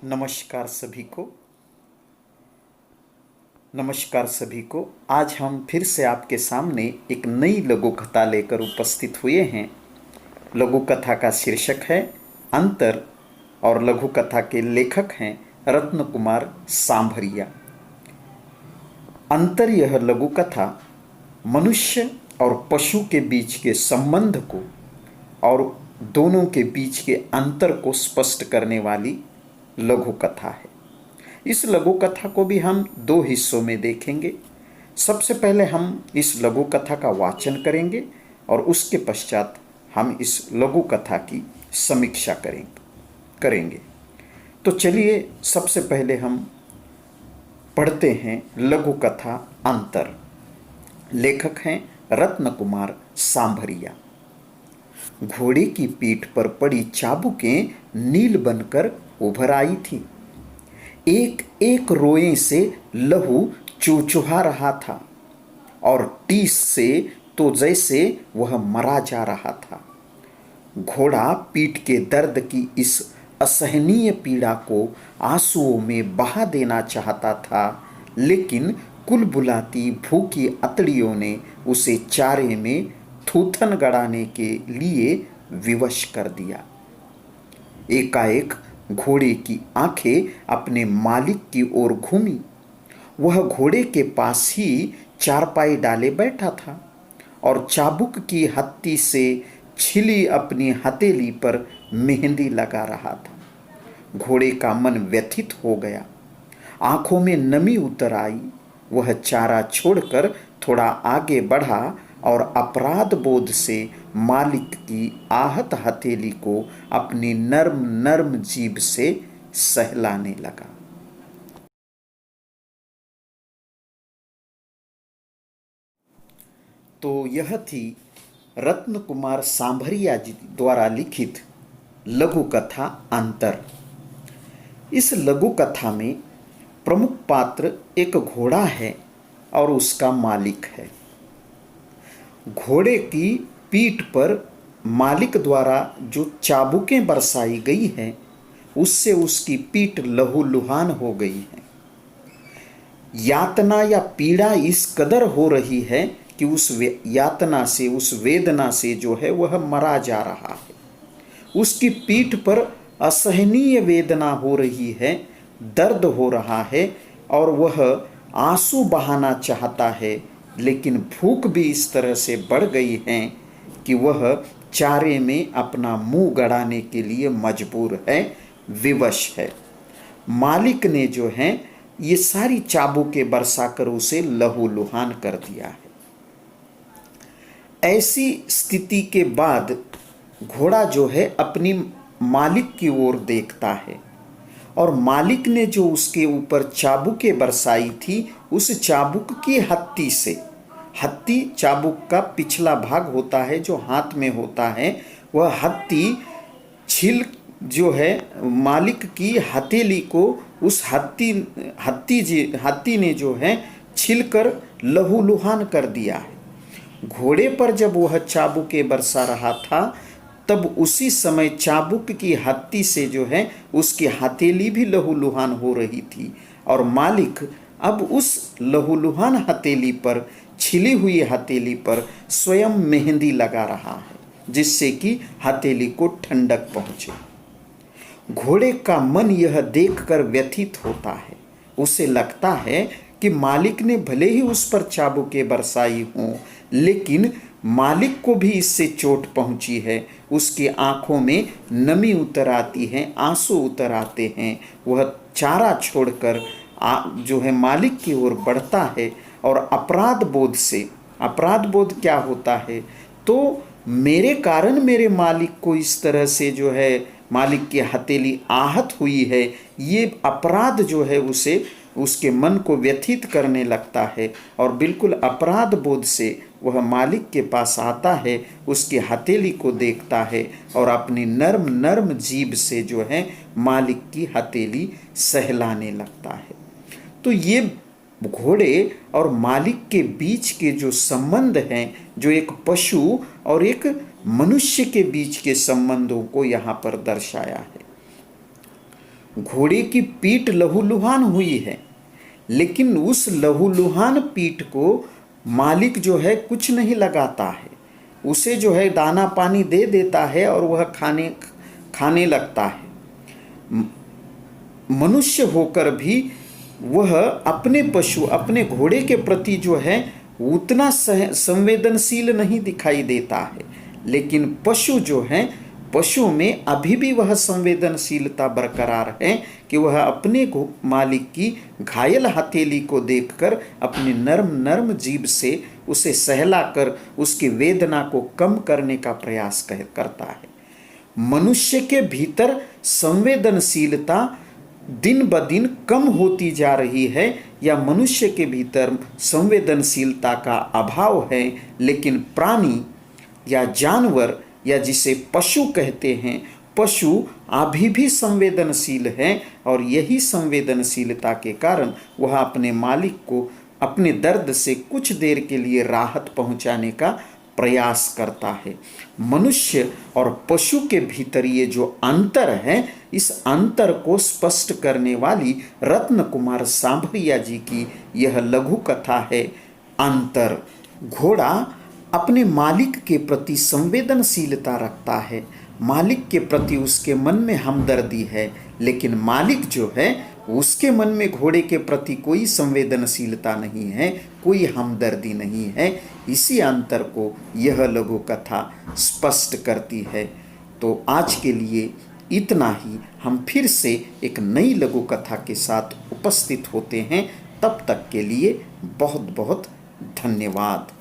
नमस्कार सभी को। नमस्कार सभी को। आज हम फिर से आपके सामने एक नई लघु कथा लेकर उपस्थित हुए हैं। लघु कथा का शीर्षक है अंतर और लघु कथा के लेखक हैं रत्न कुमार सांभरिया। अंतर यह लघु कथा मनुष्य और पशु के बीच के संबंध को और दोनों के बीच के अंतर को स्पष्ट करने वाली लघु कथा है। इस लघु कथा को भी हम दो हिस्सों में देखेंगे। सबसे पहले हम इस लघु कथा का वाचन करेंगे और उसके पश्चात हम इस लघु कथा की समीक्षा करेंगे। तो चलिए सबसे पहले हम पढ़ते हैं लघु कथा अंतर। लेखक हैं रत्न कुमार सांभरिया। घोड़े की पीठ पर पड़ी चाबुकें नील बनकर उभर आई थी। एक एक रोए से लहू चुचुहा रहा था और टीस से तो जैसे वह मरा जा रहा था। घोड़ा पीठ के दर्द की इस असहनीय पीड़ा को आंसुओं में बहा देना चाहता था, लेकिन कुलबुलाती भूखी अतड़ियों ने उसे चारे में थूथन गड़ाने के लिए विवश कर दिया। एकाएक घोड़े की आंखें अपने मालिक की ओर घूमी। वह घोड़े के पास ही चारपाई डाले बैठा था और चाबुक की हत्ती से छिली अपनी हथेली पर मेहंदी लगा रहा था। घोड़े का मन व्यथित हो गया, आंखों में नमी उतर आई। वह चारा छोड़कर थोड़ा आगे बढ़ा और अपराध बोध से मालिक की आहत हथेली को अपनी नर्म नर्म जीभ से सहलाने लगा। तो यह थी रत्न कुमार सांभरिया जी द्वारा लिखित लघु कथा अंतर। इस लघु कथा में प्रमुख पात्र एक घोड़ा है और उसका मालिक है। घोड़े की पीठ पर मालिक द्वारा जो चाबुकें बरसाई गई हैं, उससे उसकी पीठ लहूलुहान हो गई है। यातना या पीड़ा इस कदर हो रही है कि उस यातना से, उस वेदना से जो है वह मरा जा रहा है। उसकी पीठ पर असहनीय वेदना हो रही है, दर्द हो रहा है और वह आंसू बहाना चाहता है, लेकिन भूख भी इस तरह से बढ़ गई है कि वह चारे में अपना मुंह गड़ाने के लिए मजबूर है, विवश है। मालिक ने जो है ये सारी चाबुकें बरसाकर उसे लहूलुहान कर दिया है। ऐसी स्थिति के बाद घोड़ा जो है अपनी मालिक की ओर देखता है और मालिक ने जो उसके ऊपर चाबुकें बरसाई थी, उस चाबुक की हत्ती से, हत्ती चाबुक का पिछला भाग होता है जो हाथ में होता है, वह हत्ती छिल जो है मालिक की हथेली को उस हत्ती ने जो है छिलकर लहूलुहान कर दिया है। घोड़े पर जब वह चाबुकें बरसा रहा था, तब उसी समय चाबुक की हत्ती से जो है उसकी हथेली भी लहूलुहान हो रही थी और मालिक अब उस लहूलुहान हथेली पर, छिली हुई हथेली पर स्वयं मेहंदी लगा रहा है, जिससे कि हथेली को ठंडक पहुंचे। घोड़े का मन यह देखकर व्यथित होता है। उसे लगता है कि मालिक ने भले ही उस पर चाबुकें बरसाई हों, लेकिन मालिक को भी इससे चोट पहुंची है। उसकी आंखों में नमी उतर आती है, आंसू उतर आते हैं। वह चारा छोड़कर जो है मालिक की ओर बढ़ता है और अपराध बोध से, अपराध बोध क्या होता है, तो मेरे कारण मेरे मालिक को इस तरह से जो है मालिक की हथेली आहत हुई है, ये अपराध जो है उसे, उसके मन को व्यथित करने लगता है और बिल्कुल अपराध बोध से वह मालिक के पास आता है, उसकी हथेली को देखता है और अपनी नर्म नर्म जीभ से जो है मालिक की हथेली सहलाने लगता है। तो ये घोड़े और मालिक के बीच के जो संबंध हैं, जो एक पशु और एक मनुष्य के बीच के संबंधों को यहाँ पर दर्शाया है। घोड़े की पीठ लहूलुहान हुई है, लेकिन उस लहूलुहान पीठ को मालिक जो है कुछ नहीं लगाता है, उसे जो है दाना पानी दे देता है और वह खाने लगता है। मनुष्य होकर भी वह अपने पशु, अपने घोड़े के प्रति जो है उतना संवेदनशील नहीं दिखाई देता है, लेकिन पशु जो है, पशु में अभी भी वह संवेदनशीलता बरकरार है कि वह अपने मालिक की घायल हथेली को देखकर अपनी नर्म नर्म जीभ से उसे सहलाकर उसकी वेदना को कम करने का प्रयास करता है। मनुष्य के भीतर संवेदनशीलता दिन ब दिन कम होती जा रही है, या मनुष्य के भीतर संवेदनशीलता का अभाव है, लेकिन प्राणी या जानवर या जिसे पशु कहते हैं, पशु अभी भी संवेदनशील है, और यही संवेदनशीलता के कारण वह अपने मालिक को अपने दर्द से कुछ देर के लिए राहत पहुंचाने का प्रयास करता है। मनुष्य और पशु के भीतर ये जो अंतर है, इस अंतर को स्पष्ट करने वाली रत्न कुमार सांभरिया जी की यह लघु कथा है अंतर। घोड़ा अपने मालिक के प्रति संवेदनशीलता रखता है, मालिक के प्रति उसके मन में हमदर्दी है, लेकिन मालिक जो है उसके मन में घोड़े के प्रति कोई संवेदनशीलता नहीं है, कोई हमदर्दी नहीं है। इसी अंतर को यह लघु कथा स्पष्ट करती है। तो आज के लिए इतना ही। हम फिर से एक नई लघु कथा के साथ उपस्थित होते हैं। तब तक के लिए बहुत बहुत धन्यवाद।